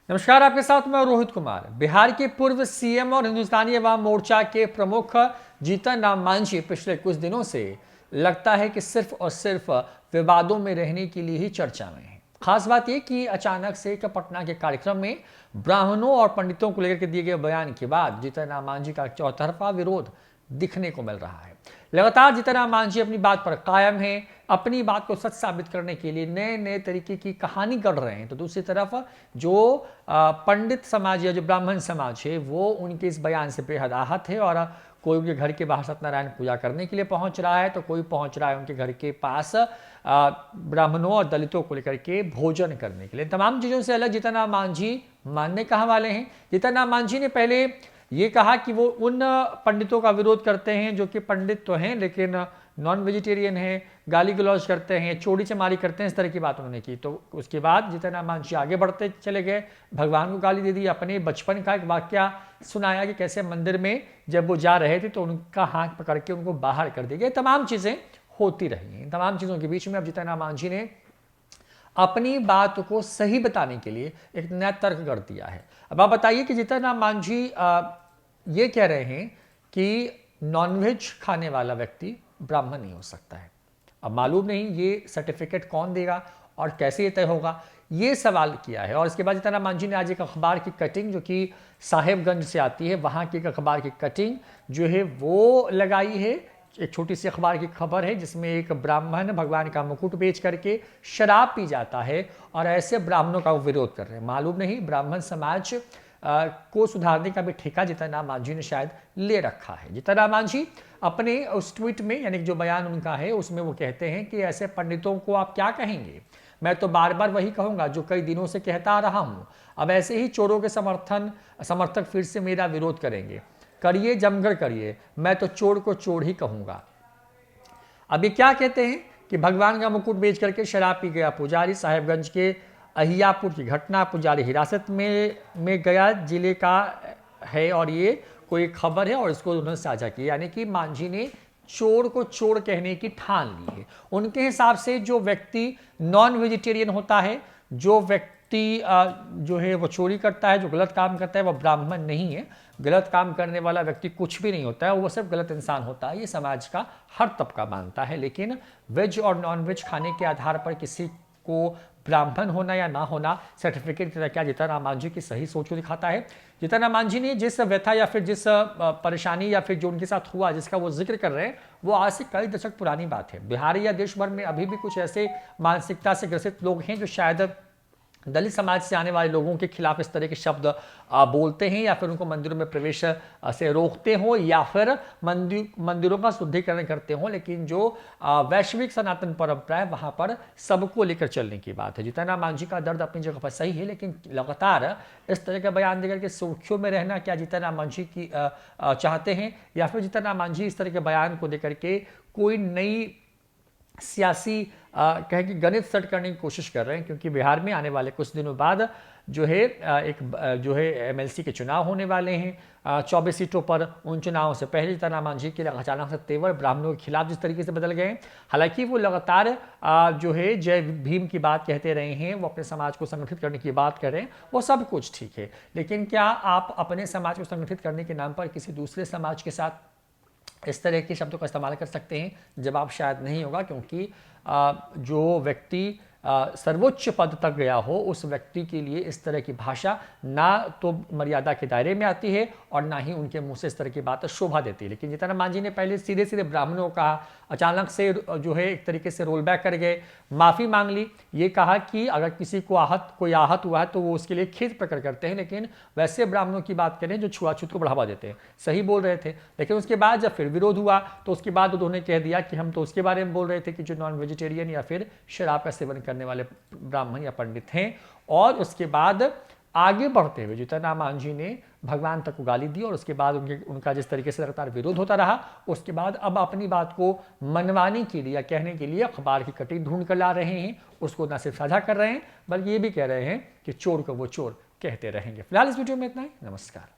नमस्कार, आपके साथ मैं रोहित कुमार। बिहार के पूर्व सीएम और हिंदुस्तानी अवाम मोर्चा के प्रमुख जीतन राम मांझी पिछले कुछ दिनों से लगता है कि सिर्फ और सिर्फ विवादों में रहने के लिए ही चर्चा में है। खास बात यह कि अचानक से एक पटना के कार्यक्रम में ब्राह्मणों और पंडितों को लेकर के दिए गए बयान के बाद जीतन राम मांझी का चौतरफा विरोध दिखने को मिल रहा है। लगातार जीतन राम मांझी अपनी बात पर कायम है, अपनी बात को सच साबित करने के लिए नए नए तरीके की कहानी गढ़ रहे हैं। तो दूसरी तरफ जो पंडित समाज या जो ब्राह्मण समाज है वो उनके इस बयान से बेहद आहत है और कोई उनके घर के बाहर सत्यनारायण पूजा करने के लिए पहुंच रहा है, तो कोई पहुंच रहा है उनके घर के पास ब्राह्मणों और दलितों को लेकर के भोजन करने के लिए। तमाम चीज़ों से अलग जीतन राम मांझी मानने कहाँ वाले हैं। जीतन राम मांझी ने पहले ये कहा कि वो उन पंडितों का विरोध करते हैं जो कि पंडित तो हैं लेकिन नॉन वेजिटेरियन हैं, गाली गलौज करते हैं, चोरी चमारी करते हैं, इस तरह की बात उन्होंने की। तो उसके बाद जीतन राम मांझी आगे बढ़ते चले गए, भगवान को गाली दे दी। अपने बचपन का एक वाक्य सुनाया कि कैसे मंदिर में जब वो जा रहे थे तो उनका हाथ पकड़ के उनको बाहर कर दिया गया। तमाम चीज़ें होती रही हैं। तमाम चीज़ों के बीच में अब जीतन राम मांझी ने अपनी बात को सही बताने के लिए एक नया तर्क गढ़ दिया है। अब आप बताइए कि जीतन राम मांझी ये कह रहे हैं कि नॉनवेज खाने वाला व्यक्ति ब्राह्मण नहीं हो सकता है। अब मालूम नहीं ये सर्टिफिकेट कौन देगा और कैसे ये तय होगा, ये सवाल किया है। और इसके बाद जीतन राम मांझी ने आज एक अखबार की कटिंग जो कि साहेबगंज से आती है, वहाँ की एक अखबार की कटिंग जो है वो लगाई है। एक छोटी सी अखबार की खबर है जिसमें एक ब्राह्मण भगवान का मुकुट बेच करके शराब पी जाता है और ऐसे ब्राह्मणों का वो विरोध कर रहे हैं। मालूम नहीं ब्राह्मण समाज को सुधारने का भी ठेका जीतन राम मांझी ने शायद ले रखा है। जीतन राम मांझी अपने उस ट्वीट में यानी जो बयान उनका है उसमें वो कहते हैं कि ऐसे पंडितों को आप क्या कहेंगे, मैं तो बार बार वही कहूंगा जो कई दिनों से कहता आ रहा हूं। अब ऐसे ही चोरों के समर्थक फिर से मेरा विरोध करेंगे, करिए जमकर करिए, मैं तो चोर को चोर ही कहूंगा। अब ये क्या कहते हैं कि भगवान का मुकुट बेच करके शराब पी गया पुजारी, साहेबगंज के अहियापुर की घटना, पुजारी हिरासत में गया जिले का है और ये कोई खबर है और इसको उन्होंने साझा की। यानी कि मांझी ने चोर को चोर कहने की ठान ली है। उनके हिसाब से जो व्यक्ति नॉन वेजिटेरियन होता है, जो व्यक्ति जो है वो चोरी करता है, जो गलत काम करता है, वो ब्राह्मण नहीं है। गलत काम करने वाला व्यक्ति कुछ भी नहीं होता है, वो सिर्फ गलत इंसान होता है। ये समाज का हर तबका मानता है। लेकिन वेज और नॉन वेज खाने के आधार पर किसी को ब्राह्मण होना या ना होना सर्टिफिकेट क्या जीतन राम मांझी की सही सोच को दिखाता है। जीतन राम मांझी ने जिस व्यथा या फिर जिस परेशानी या फिर जो उनके साथ हुआ जिसका वो जिक्र कर रहे हैं वो आज से कई दशक पुरानी बात है। बिहार या देश भर में अभी भी कुछ ऐसे मानसिकता से ग्रसित लोग हैं जो शायद दलित समाज से आने वाले लोगों के खिलाफ इस तरह के शब्द बोलते हैं या फिर उनको मंदिरों में प्रवेश से रोकते हो या फिर मंदिरों का शुद्धिकरण करते हो। लेकिन जो वैश्विक सनातन परंपरा है वहाँ पर सबको लेकर चलने की बात है। जीतन राम मांझी का दर्द अपनी जगह पर सही है, लेकिन लगातार इस तरह का बयान देकर के सुर्खियों में रहना क्या जीतन राम मांझी की चाहते हैं या फिर जीतन राम मांझी इस तरह के बयान को लेकर के कोई नई सियासी कहें कि गणित सेट करने की कोशिश कर रहे हैं। क्योंकि बिहार में आने वाले कुछ दिनों बाद जो है एमएलसी के चुनाव होने वाले हैं 24 सीटों पर। उन चुनावों से पहले जीतन राम मांझी के अचानक से तेवर ब्राह्मणों के खिलाफ जिस तरीके से बदल गए हैं, हालांकि वो लगातार जो है जय भीम की बात कहते रहे हैं, वो अपने समाज को संगठित करने की बात कर रहे हैं, वो सब कुछ ठीक है। लेकिन क्या आप अपने समाज को संगठित करने के नाम पर किसी दूसरे समाज के साथ इस तरह के शब्दों का इस्तेमाल कर सकते हैं? जवाब शायद नहीं होगा, क्योंकि जो व्यक्ति सर्वोच्च पद तक गया हो उस व्यक्ति के लिए इस तरह की भाषा ना तो मर्यादा के दायरे में आती है और ना ही उनके मुंह से इस तरह की बात शोभा देती है। लेकिन जीतन राम मांझी ने पहले सीधे सीधे ब्राह्मणों का अचानक से जो है एक तरीके से रोल बैक कर गए, माफ़ी मांग ली। ये कहा कि अगर किसी को कोई आहत हुआ है तो वो उसके लिए खेद प्रकट करते हैं, लेकिन वैसे ब्राह्मणों की बात करें जो छुआछूत को बढ़ावा देते हैं। सही बोल रहे थे, लेकिन उसके बाद जब फिर विरोध हुआ तो उसके बाद उन्होंने कह दिया कि हम तो उसके बारे में बोल रहे थे कि जो नॉन वेजिटेरियन या फिर शराब का सेवन करने वाले ब्राह्मण या पंडित हैं। और उसके बाद आगे बढ़ते हुए जीतन राम मांझी ने भगवान तक को गाली दी और उसके बाद उनका जिस तरीके से लगातार विरोध होता रहा, उसके बाद अब अपनी बात को मनवाने के लिए या कहने के लिए अखबार की कटिंग ढूंढ कर ला रहे हैं। उसको न सिर्फ साझा कर रहे हैं बल्कि ये भी कह रहे हैं कि चोर को वो चोर कहते रहेंगे। फिलहाल इस वीडियो में इतना ही। नमस्कार।